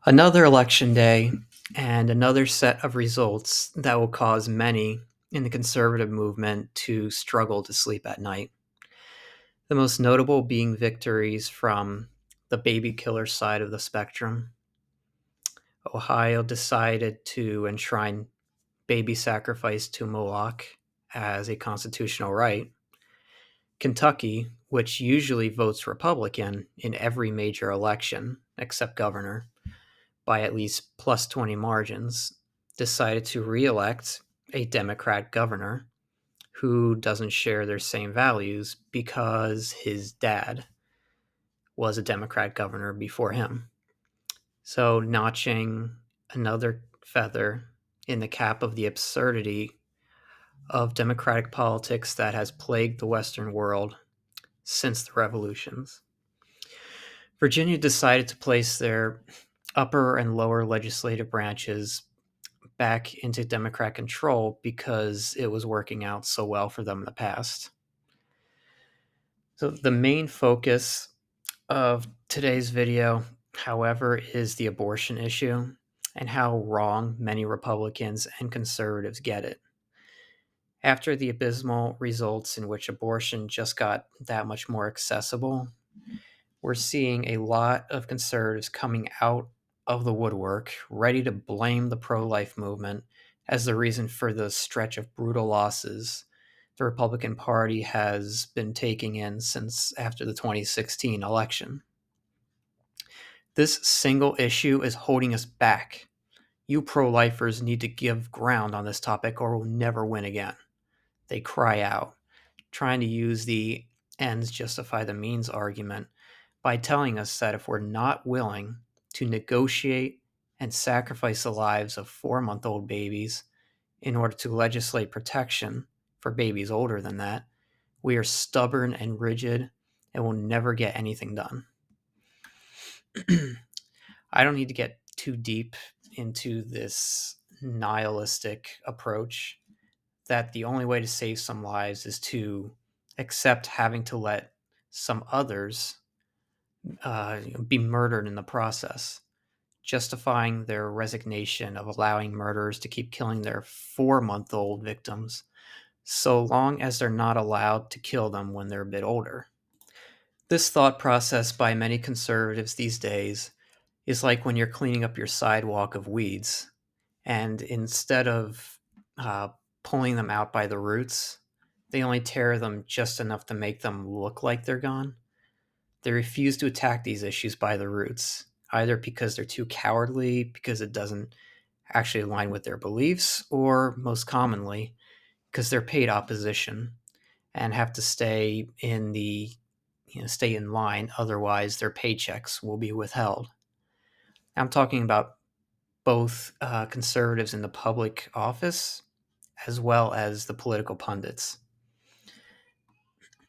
Another election day and another set of results that will cause many in the conservative movement to struggle to sleep at night. The most notable being victories from the baby killer side of the spectrum. Ohio decided to enshrine baby sacrifice to Moloch as a constitutional right. Kentucky, which usually votes Republican in every major election except governor, by at least plus 20 margins, decided to re-elect a Democrat governor who doesn't share their same values because his dad was a Democrat governor before him. So, notching another feather in the cap of the absurdity of democratic politics that has plagued the Western world since the revolutions. Virginia decided to place their upper and lower legislative branches back into Democrat control because it was working out so well for them in the past. So, the main focus of today's video, however, is the abortion issue and how wrong many Republicans and conservatives get it. After the abysmal results in which abortion just got that much more accessible, we're seeing a lot of conservatives coming out of the woodwork, ready to blame the pro life movement as the reason for the stretch of brutal losses the Republican Party has been taking in since after the 2016 election. This single issue is holding us back. You pro lifers need to give ground on this topic or we'll never win again. They cry out, trying to use the ends justify the means argument by telling us that if we're not willing to negotiate and sacrifice the lives of 4-month-old babies in order to legislate protection for babies older than that, we are stubborn and rigid and will never get anything done. I don't need to get too deep into this nihilistic approach that the only way to save some lives is to accept having to let some others be murdered in the process, justifying their resignation of allowing murderers to keep killing their 4-month-old victims so long as they're not allowed to kill them when they're a bit older. This thought process by many conservatives these days is like when you're cleaning up your sidewalk of weeds, and instead of uh, pulling them out by the roots, they only tear them just enough to make them look like they're gone. They refuse to attack these issues by the roots, either because they're too cowardly, because it doesn't actually align with their beliefs, or most commonly, because they're paid opposition and have to stay in line, otherwise their paychecks will be withheld. I'm talking about both conservatives in the public office as well as the political pundits.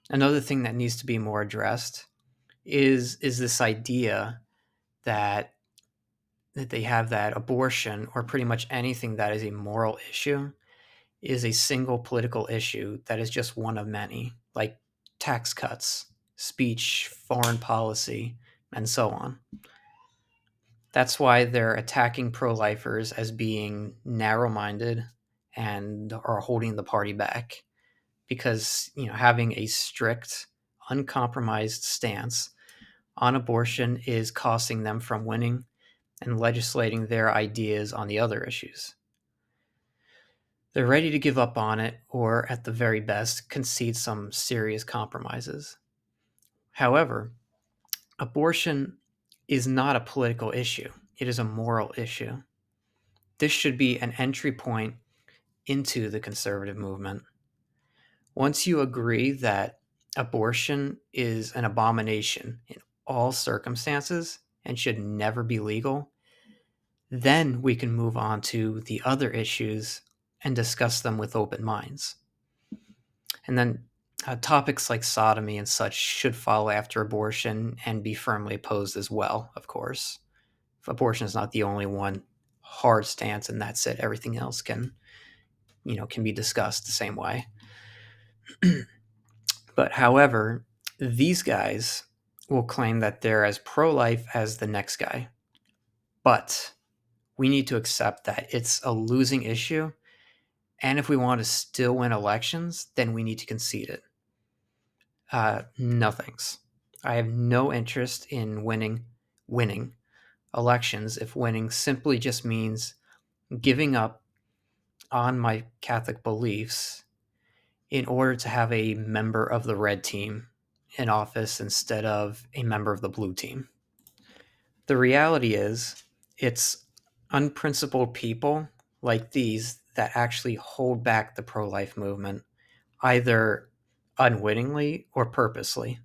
Another thing that needs to be more addressed is this idea that they have that abortion or pretty much anything that is a moral issue is a single political issue that is just one of many, like tax cuts, speech, foreign policy, and so on. That's why they're attacking pro-lifers as being narrow-minded and are holding the party back, because having a strict, uncompromised stance on abortion is costing them from winning and legislating their ideas on the other issues. They're ready to give up on it, or at the very best, concede some serious compromises. However, abortion is not a political issue, it is a moral issue. This should be an entry point into the conservative movement. Once you agree that abortion is an abomination in all circumstances and should never be legal, then we can move on to the other issues and discuss them with open minds. And then topics like sodomy and such should follow after abortion and be firmly opposed as well, of course. If abortion is not the only one hard stance and that's it. Everything else can be discussed the same way. But however, these guys will claim that they're as pro-life as the next guy. But we need to accept that it's a losing issue. And if we want to still win elections, then we need to concede it. No thanks. I have no interest in winning elections if winning simply just means giving up on my Catholic beliefs in order to have a member of the red team in office instead of a member of the blue team. The reality is, it's unprincipled people like these that actually hold back the pro life movement, either unwittingly or purposely.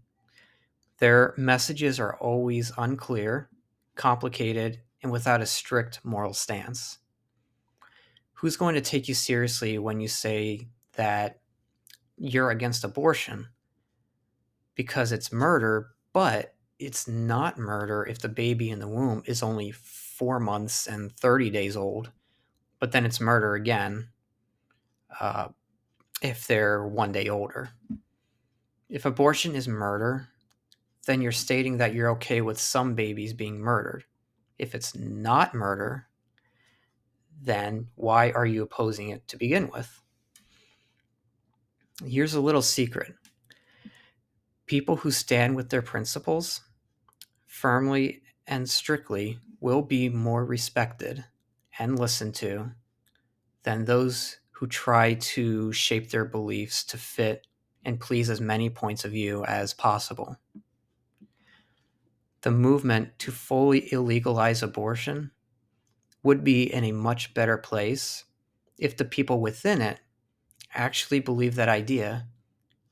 Their messages are always unclear, complicated, and without a strict moral stance. Who's going to take you seriously when you say that you're against abortion because it's murder, but it's not murder if the baby in the womb is only 4 months and 30 days old, but then it's murder again uh, if they're 1 day older? If abortion is murder, then you're stating that you're okay with some babies being murdered. If it's not murder, then why are you opposing it to begin with? Here's a little secret: people who stand with their principles firmly and strictly will be more respected and listened to than those who try to shape their beliefs to fit and please as many points of view as possible. The movement to fully illegalize abortion would be in a much better place if the people within it actually believed that idea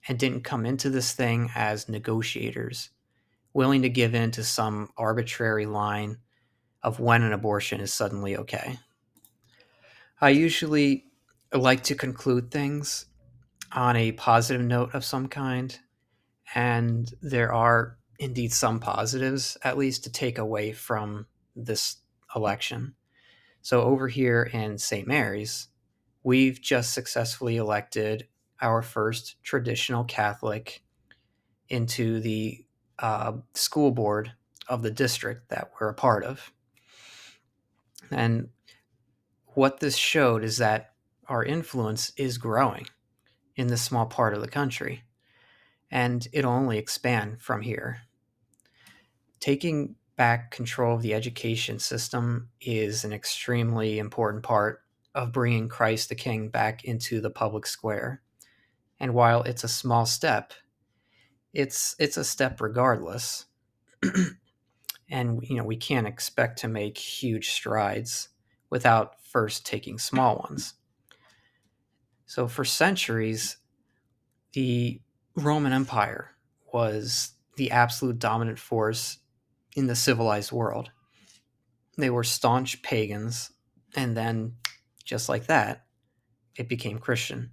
and didn't come into this thing as negotiators, willing to give in to some arbitrary line of when an abortion is suddenly okay. I usually like to conclude things on a positive note of some kind, and there are indeed some positives, at least, to take away from this election. So, over here in St. Mary's, we've just successfully elected our first traditional Catholic into the school board of the district that we're a part of. And what this showed is that our influence is growing in this small part of the country, and it'll only expand from here. Taking back control of the education system is an extremely important part of bringing Christ the King back into the public square. And while it's a small step, it's a step regardless. And we can't expect to make huge strides without first taking small ones. So for centuries, the Roman Empire was the absolute dominant force in the civilized world. They were staunch pagans, and then, just like that, it became Christian,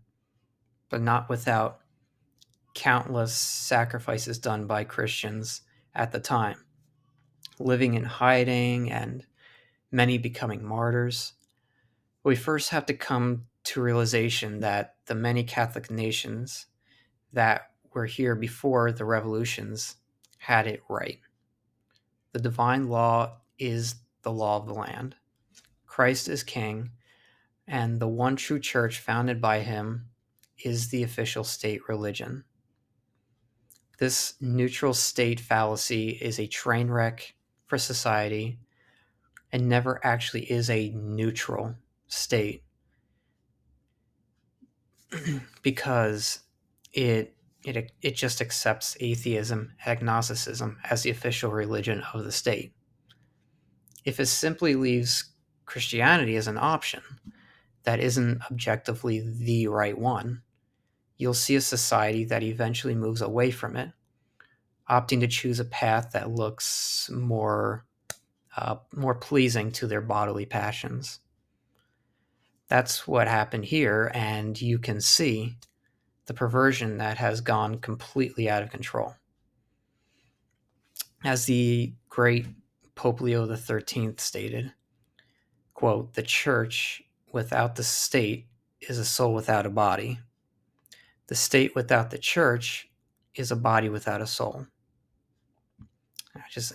but not without countless sacrifices done by Christians at the time, living in hiding and many becoming martyrs. We first have to come to realization that the many Catholic nations that were here before the revolutions had it right. The divine law is the law of the land. Christ is king, and the one true church founded by him is the official state religion. This neutral state fallacy is a train wreck for society and never actually is a neutral state because it just accepts atheism, agnosticism as the official religion of the state. If it simply leaves Christianity as an option that isn't objectively the right one, you'll see a society that eventually moves away from it, opting to choose a path that looks more pleasing to their bodily passions. That's what happened here, and you can see the perversion that has gone completely out of control. As the great Pope Leo XIII stated, quote, "The church without the state is a soul without a body. The state without the church is a body without a soul." I just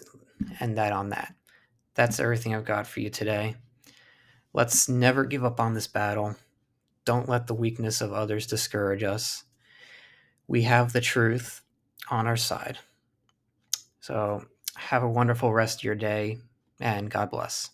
end that on that. That's everything I've got for you today. Let's never give up on this battle. Don't let the weakness of others discourage us. We have the truth on our side. So have a wonderful rest of your day, and God bless.